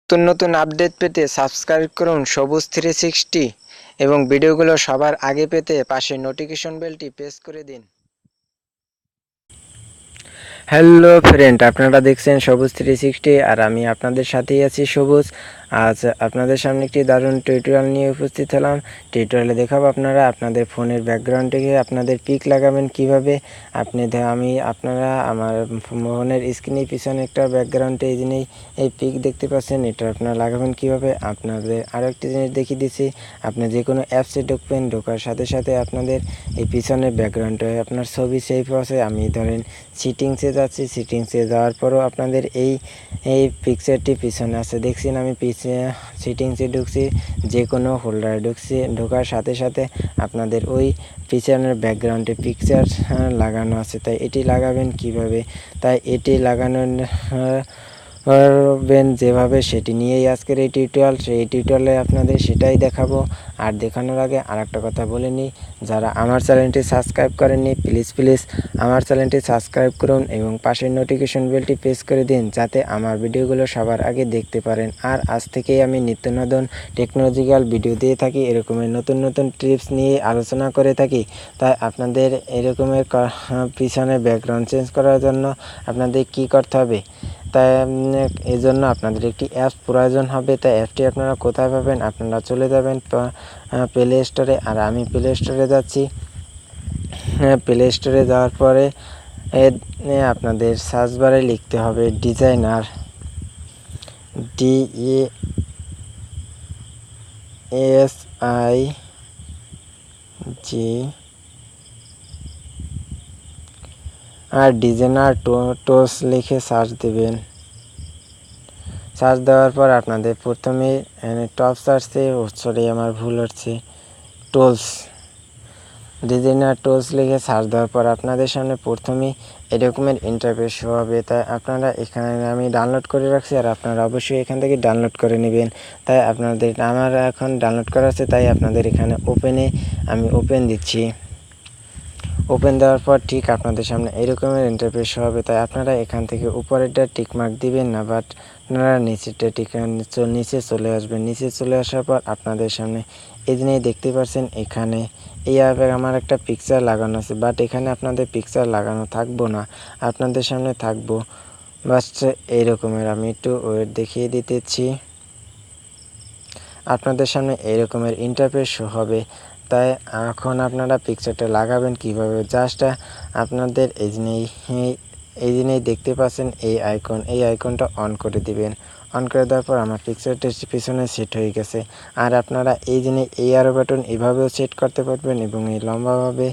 নতুন আপডেট পেতে সাবস্ক্রাইব করুন সবুজ 360 এবং ভিডিওগুলো সবার আগে পেতে পাশের নোটিফিকেশন বেলটি প্রেস করে দিন। হ্যালো ফ্রেন্ড, আপনারা দেখছেন সবুজ 360 আর আমি আপনাদের সাথেই আছি সবুজ। আজ আপনাদের সামনে একটি দারুণ টিউটোরিয়াল নিয়ে উপস্থিত হলাম। টিউটোরিয়ালে দেখাবো আপনারা আপনাদের ফোনের ব্যাকগ্রাউন্ডে আপনাদের পিক লাগাবেন কিভাবে। আপনারা আমার ফোনের স্ক্রিনের পিছনে একটা ব্যাকগ্রাউন্ডে এই পিক দেখতে পাচ্ছেন, এটা আপনারা লাগাবেন কিভাবে। আপনাদের আরও একটি জিনিস দেখিয়ে দিচ্ছি। আপনি যে কোনো অ্যাপসে ঢুকবেন, ঢোকার সাথে সাথে আপনাদের এই পিছনের ব্যাকগ্রাউন্ডে আপনার ছবি সেভ আছে। আমি ধরেন সেটিংসে যাচ্ছি, সেটিংসে যাওয়ার পরও আপনাদের এই পিকচারটি পিছনে আছে দেখছেন। আমি সেটিংসে ঢুকছি, যে কোনো ফোল্ডারে ঢুকছি, ঢোকার সাথে সাথে আপনাদের ওই পিছনের ব্যাকগ্রাউন্ডে পিকচার লাগানো আছে। তাই এটি লাগাবেন কিভাবে, তাই এটি লাগানোর যেভাবে সেটি নিয়েই আজকের এই টিউটোরিয়াল। সেই টিউটোরিয়ালে আপনাদের সেটাই দেখাবো। আর দেখানোর আগে আর একটা কথা বলে নিই, যারা আমার চ্যানেলটি সাবস্ক্রাইব করেননি প্লিজ আমার চ্যানেলটি সাবস্ক্রাইব করুন এবং পাশের নোটিফিকেশন বেলটি প্রেস করে দিন, যাতে আমার ভিডিওগুলো সবার আগে দেখতে পারেন। আর আজ থেকেই আমি নিত্য নতুন টেকনোলজিক্যাল ভিডিও দিয়ে থাকি, এরকমের নতুন নতুন টিপস নিয়ে আলোচনা করে থাকি। তাই আপনাদের এরকমের পিছনে ব্যাকগ্রাউন্ড চেঞ্জ করার জন্য আপনাদের কি করতে হবে, তাই এই জন্য আপনাদের একটি অ্যাপস প্রয়োজন হবে। তাই অ্যাপটি আপনারা কোথায় পাবেন, আপনারা চলে যাবেন প্লে স্টোরে। আর আমি প্লে স্টোরে যাচ্ছি। প্লে স্টোরে যাওয়ার পরে আপনাদের সার্চ বারে লিখতে হবে ডিজাইনার, DESIG আর ডিজাইনার টোস লিখে সার্চ দেবেন। সার্চ দেওয়ার পর আপনাদের প্রথমে টপ সার্চে আমার ভুল হচ্ছে টোলস, ডিজাইনার টোলস লিখে সার্চ দেওয়ার পর আপনাদের সামনে প্রথমেই এরকমের ইন্টারফেস শো হবে। তাই আপনারা এখানে আমি ডাউনলোড করে রাখছি, আর আপনারা অবশ্যই এখান থেকে ডাউনলোড করে নেবেন। তাই আপনাদের আমার এখন ডাউনলোড করা আছে, তাই আপনাদের এখানে আমি ওপেন দিচ্ছি। ওপেন দেওয়ার পর ঠিক আপনাদের সামনে এরকমের ইন্টারফেস হবে। তাই আপনারা এখান থেকে উপরেরটা টিকমার্ক দিবেন না, বাট আপনারা নিচে চলে আসবেন। নিচে চলে আসার পর আপনাদের সামনে এই জিনিস দেখতে পাচ্ছেন, এখানে এই অ্যাপে আমার একটা পিকচার লাগানো আছে, বাট এখানে আপনাদের পিকচার লাগানো থাকবো না, আপনাদের সামনে থাকবো বাস এইরকমের। আমি একটু ওয়েট দেখিয়ে দিতেছি। আপনাদের সামনে এইরকমের ইন্টারফেস শো হবে। তাই এখন আপনারা পিকচারটা লাগাবেন কিভাবে, জাস্ট আপনাদের এই জিনিস দেখতে পাচ্ছেন এই আইকনটা অন করে দিবেন। অন করে দেওয়ার পর আমার পিকচারটা পিছনে সেট হয়ে গেছে। আর আপনারা এই আরো বাটন এভাবেও সেট করতে পারবেন, এবং এই লম্বাভাবে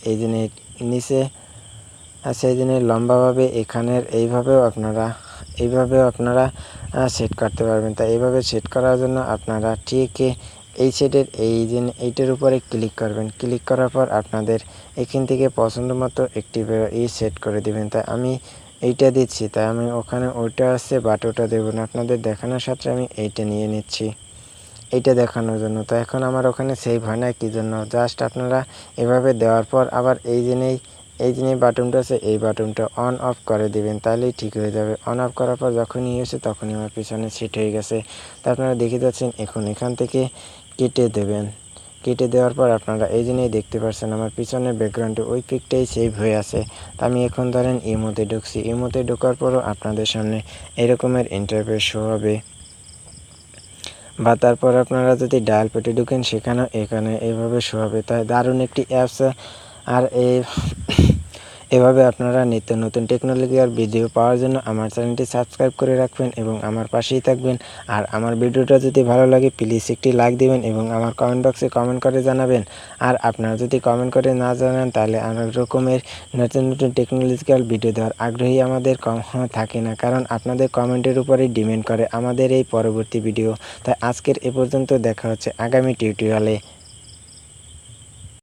এই জিনিস নিচে সেই লম্বাভাবে এখানের এইভাবেও আপনারা সেট করতে পারবেন। তাই এইভাবে সেট করার জন্য আপনারা ঠিক এই সেটের এইটার উপরে ক্লিক করবেন। ক্লিক করার পর আপনাদের এখান থেকে পছন্দ মতো একটি সেট করে দিবেন। তাই আমি এইটা দিচ্ছি, তাই আমি ওখানে ওইটা আসছে, বাট ওটা দেবো না, আপনাদের দেখানোর সাথে আমি এইটা নিয়ে নিচ্ছি এইটা দেখানোর জন্য। তো এখন আমার ওখানে সেভ হয় না কি জন্য, জাস্ট আপনারা এভাবে দেওয়ার পর আবার এই বাটনটা আছে, এই বাটনটা অন অফ করে দিবেন, তাহলেই ঠিক হয়ে যাবে। অন অফ করার পর যখনই এসে তখনই আমার পিছনে সেট হয়ে গেছে। তা আপনারা দেখে যাচ্ছেন, এখন এখান থেকে কেটে দেবেন। কেটে দেওয়ার পর আপনারা এই দেখতে পাচ্ছেন আমার পিছনের ব্যাকগ্রাউন্ডে ওই পিকটাই সেভ হয়ে আছে। তা আমি এখন ধরেন ইমোতে ঢুকছি। ইমোতে ঢোকার পরও আপনাদের সামনে এরকমের ইন্টারফেস শো হবে। বা তারপর আপনারা যদি ডায়াল পেটে ঢুকেন, সেখানেও এখানে এইভাবে শো হবে। তাই দারুণ একটি অ্যাপস। আর এভাবে আপনারা নিত্য নতুন টেকনোলজির ভিডিও পাওয়ার জন্য আমার চ্যানেলটি সাবস্ক্রাইব করে রাখবেন এবং আমার পাশেই থাকবেন। আর আমার ভিডিওটা যদি ভালো লাগে প্লিজ একটি লাইক দিবেন এবং আমার কমেন্ট বক্সে কমেন্ট করে জানাবেন। আর আপনারা যদি কমেন্ট করে না জানান, তাহলে অনেক রকমের নতুন নতুন টেকনোলজিক্যাল ভিডিও দেওয়ার আগ্রহী আমাদের কম থাকে না, কারণ আপনাদের কমেন্টের উপরেই ডিপেন্ড করে আমাদের এই পরবর্তী ভিডিও। তাই আজকের এ পর্যন্ত, দেখা হচ্ছে আগামী টিউটোরিয়ালে।